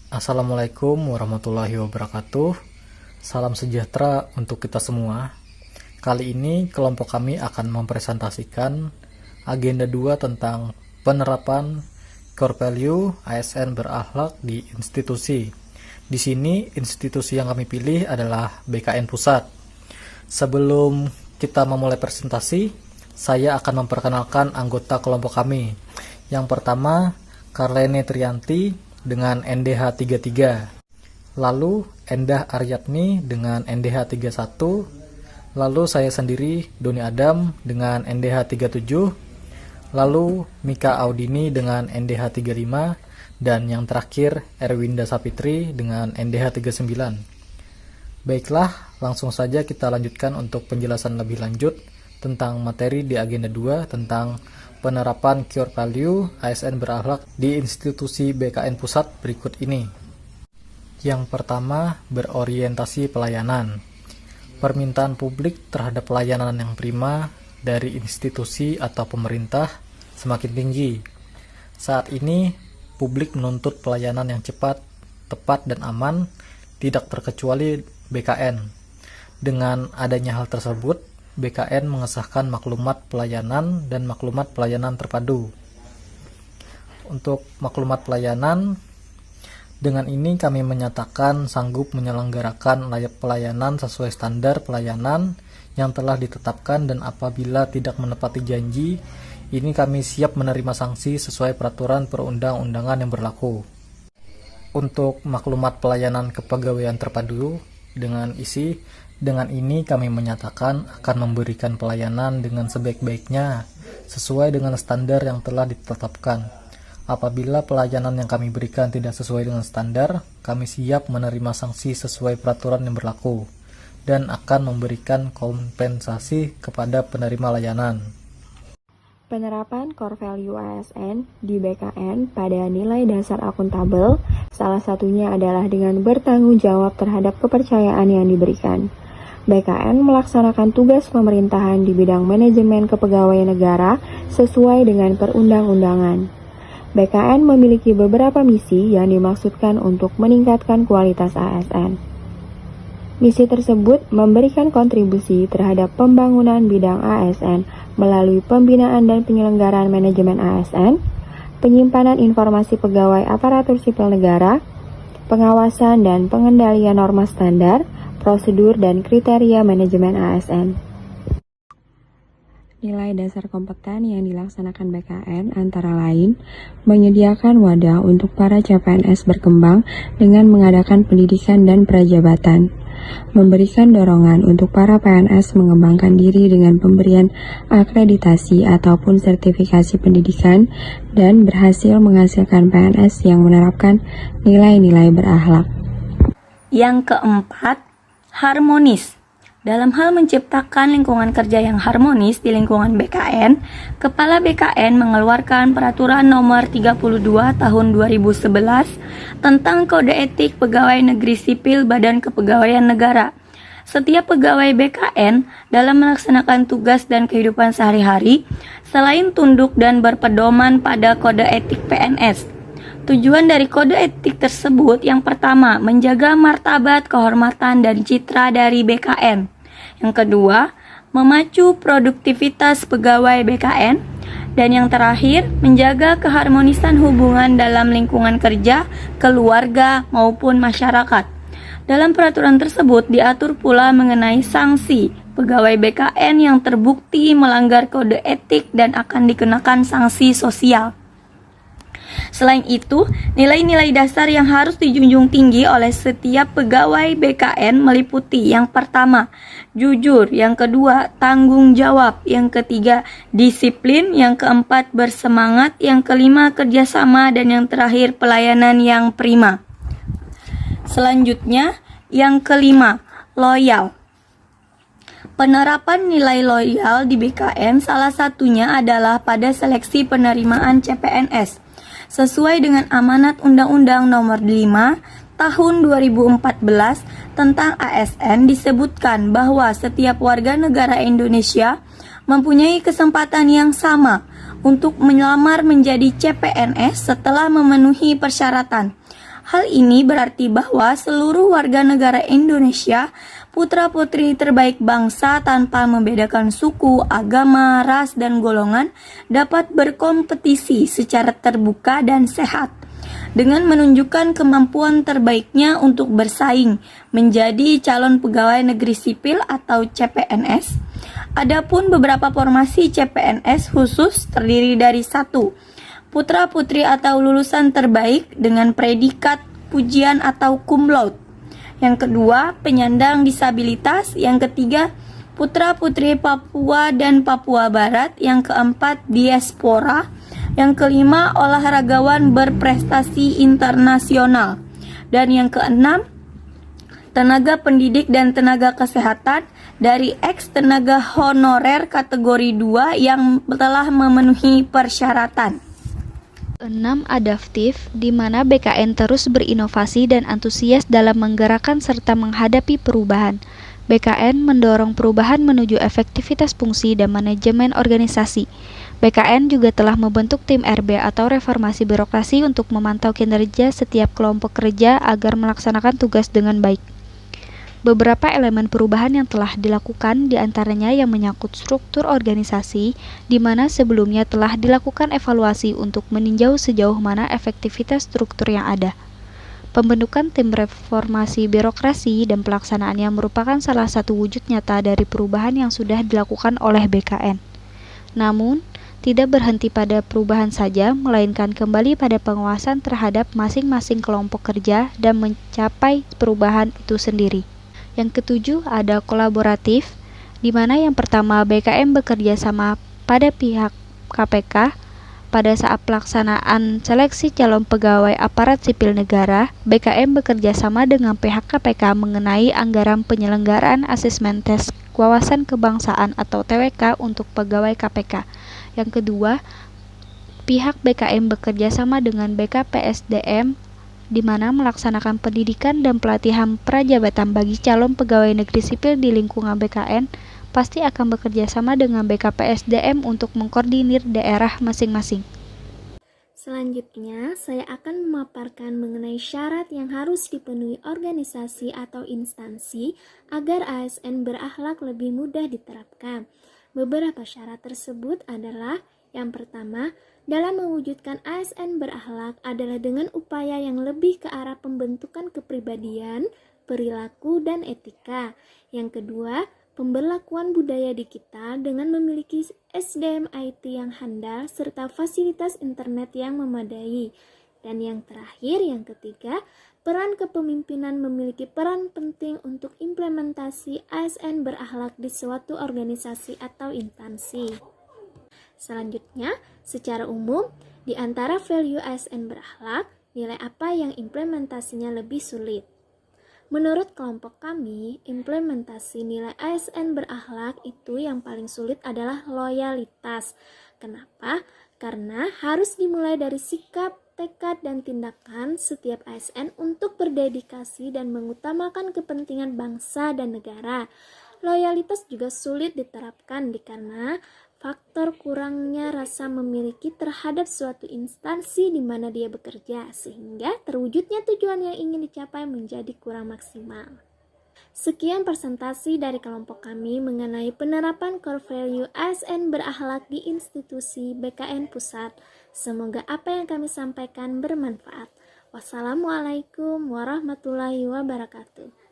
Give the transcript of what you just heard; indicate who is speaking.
Speaker 1: Assalamualaikum warahmatullahi wabarakatuh. Salam sejahtera untuk kita semua. Kali ini kelompok kami akan mempresentasikan agenda 2 tentang penerapan core value ASN berakhlak di institusi. Di sini institusi yang kami pilih adalah BKN Pusat. Sebelum kita memulai presentasi, saya akan memperkenalkan anggota kelompok kami. Yang pertama, Karlene Trianti dengan NDH 33, lalu Endah Aryatni dengan NDH 31, lalu saya sendiri Doni Adam dengan NDH 37, lalu Mika Audini dengan NDH 35, dan yang terakhir Erwinda Sapitri dengan NDH 39. Baiklah, langsung saja kita lanjutkan untuk penjelasan lebih lanjut tentang materi di agenda 2 tentang penerapan core value ASN berakhlak di institusi BKN Pusat berikut ini. Yang pertama, berorientasi pelayanan. Permintaan publik terhadap pelayanan yang prima dari institusi atau pemerintah semakin tinggi. Saat ini, publik menuntut pelayanan yang cepat, tepat, dan aman, tidak terkecuali BKN. Dengan adanya hal tersebut, BKN mengesahkan maklumat pelayanan dan maklumat pelayanan terpadu. Untuk maklumat pelayanan, dengan ini kami menyatakan sanggup menyelenggarakan pelayanan sesuai standar pelayanan yang telah ditetapkan, dan apabila tidak menepati janji, ini kami siap menerima sanksi sesuai peraturan perundang-undangan yang berlaku. Untuk maklumat pelayanan kepegawaian terpadu dengan isi, dengan ini kami menyatakan akan memberikan pelayanan dengan sebaik-baiknya sesuai dengan standar yang telah ditetapkan. Apabila pelayanan yang kami berikan tidak sesuai dengan standar, kami siap menerima sanksi sesuai peraturan yang berlaku dan akan memberikan kompensasi kepada penerima layanan.
Speaker 2: Penerapan core value ASN di BKN pada nilai dasar akuntabel, salah satunya adalah dengan bertanggung jawab terhadap kepercayaan yang diberikan. BKN melaksanakan tugas pemerintahan di bidang manajemen kepegawaian negara sesuai dengan perundang-undangan. BKN memiliki beberapa misi yang dimaksudkan untuk meningkatkan kualitas ASN. Misi tersebut memberikan kontribusi terhadap pembangunan bidang ASN melalui pembinaan dan penyelenggaraan manajemen ASN, penyimpanan informasi pegawai aparatur sipil negara, pengawasan dan pengendalian norma standar, prosedur dan kriteria manajemen ASN. Nilai dasar kompeten yang dilaksanakan BKN antara lain menyediakan wadah untuk para CPNS berkembang dengan mengadakan pendidikan dan prajabatan, memberikan dorongan untuk para PNS mengembangkan diri dengan pemberian akreditasi ataupun sertifikasi pendidikan, dan berhasil menghasilkan PNS yang menerapkan nilai-nilai berakhlak.
Speaker 3: Yang keempat, harmonis. Dalam hal menciptakan lingkungan kerja yang harmonis di lingkungan BKN, Kepala BKN mengeluarkan Peraturan Nomor 32 Tahun 2011 tentang Kode Etik Pegawai Negeri Sipil Badan Kepegawaian Negara. Setiap pegawai BKN dalam melaksanakan tugas dan kehidupan sehari-hari, selain tunduk dan berpedoman pada Kode Etik PNS. Tujuan dari kode etik tersebut yang pertama, menjaga martabat, kehormatan, dan citra dari BKN. Yang kedua, memacu produktivitas pegawai BKN. Dan yang terakhir, menjaga keharmonisan hubungan dalam lingkungan kerja, keluarga, maupun masyarakat. Dalam peraturan tersebut diatur pula mengenai sanksi pegawai BKN yang terbukti melanggar kode etik dan akan dikenakan sanksi sosial. Selain itu, nilai-nilai dasar yang harus dijunjung tinggi oleh setiap pegawai BKN meliputi yang pertama, jujur, yang kedua, tanggung jawab, yang ketiga, disiplin, yang keempat, bersemangat, yang kelima, kerjasama, dan yang terakhir, pelayanan yang prima. Selanjutnya, yang kelima, loyal. Penerapan nilai loyal di BKN salah satunya adalah pada seleksi penerimaan CPNS. Sesuai dengan amanat Undang-Undang Nomor 5 Tahun 2014 tentang ASN disebutkan bahwa setiap warga negara Indonesia mempunyai kesempatan yang sama untuk melamar menjadi CPNS setelah memenuhi persyaratan. Hal ini berarti bahwa seluruh warga negara Indonesia, putra-putri terbaik bangsa tanpa membedakan suku, agama, ras, dan golongan dapat berkompetisi secara terbuka dan sehat dengan menunjukkan kemampuan terbaiknya untuk bersaing menjadi calon pegawai negeri sipil atau CPNS. Adapun beberapa formasi CPNS khusus terdiri dari 1. Putra-putri atau lulusan terbaik dengan predikat pujian atau cum laude. Yang kedua, penyandang disabilitas. Yang ketiga, putra-putri Papua dan Papua Barat. Yang keempat, diaspora. Yang kelima, olahragawan berprestasi internasional. Dan yang keenam, tenaga pendidik dan tenaga kesehatan dari ex tenaga honorer kategori 2 yang telah memenuhi persyaratan.
Speaker 4: 6. Adaptif, di mana BKN terus berinovasi dan antusias dalam menggerakkan serta menghadapi perubahan. BKN mendorong perubahan menuju efektivitas fungsi dan manajemen organisasi. BKN juga telah membentuk tim RB atau reformasi birokrasi untuk memantau kinerja setiap kelompok kerja agar melaksanakan tugas dengan baik. Beberapa elemen perubahan yang telah dilakukan diantaranya yang menyangkut struktur organisasi, di mana sebelumnya telah dilakukan evaluasi untuk meninjau sejauh mana efektivitas struktur yang ada. Pembentukan tim reformasi birokrasi dan pelaksanaannya merupakan salah satu wujud nyata dari perubahan yang sudah dilakukan oleh BKN. Namun, tidak berhenti pada perubahan saja, melainkan kembali pada penguasaan terhadap masing-masing kelompok kerja dan mencapai perubahan itu sendiri. Yang ketujuh, ada kolaboratif, di mana yang pertama BKN bekerja sama pada pihak KPK pada saat pelaksanaan seleksi calon pegawai aparat sipil negara. BKN bekerja sama dengan pihak KPK mengenai anggaran penyelenggaraan asesmen tes wawasan kebangsaan atau TWK untuk pegawai KPK. Yang kedua, pihak BKN bekerja sama dengan BKPSDM di mana melaksanakan pendidikan dan pelatihan prajabatan bagi calon pegawai negeri sipil di lingkungan BKN pasti akan bekerja sama dengan BKPSDM untuk mengkoordinir daerah masing-masing.
Speaker 5: Selanjutnya, saya akan memaparkan mengenai syarat yang harus dipenuhi organisasi atau instansi agar ASN berakhlak lebih mudah diterapkan. Beberapa syarat tersebut adalah: yang pertama, dalam mewujudkan ASN berakhlak adalah dengan upaya yang lebih ke arah pembentukan kepribadian, perilaku, dan etika. Yang kedua, pemberlakuan budaya digital dengan memiliki SDM IT yang handal serta fasilitas internet yang memadai. Dan yang terakhir, yang ketiga, peran kepemimpinan memiliki peran penting untuk implementasi ASN berakhlak di suatu organisasi atau instansi. Selanjutnya, secara umum, di antara value ASN berakhlak, nilai apa yang implementasinya lebih sulit? Menurut kelompok kami, implementasi nilai ASN berakhlak itu yang paling sulit adalah loyalitas. Kenapa? Karena harus dimulai dari sikap, tekad, dan tindakan setiap ASN untuk berdedikasi dan mengutamakan kepentingan bangsa dan negara. Loyalitas juga sulit diterapkan karena faktor kurangnya rasa memiliki terhadap suatu instansi di mana dia bekerja, sehingga terwujudnya tujuan yang ingin dicapai menjadi kurang maksimal. Sekian presentasi dari kelompok kami mengenai penerapan core value ASN berakhlak di institusi BKN Pusat. Semoga apa yang kami sampaikan bermanfaat. Wassalamualaikum warahmatullahi wabarakatuh.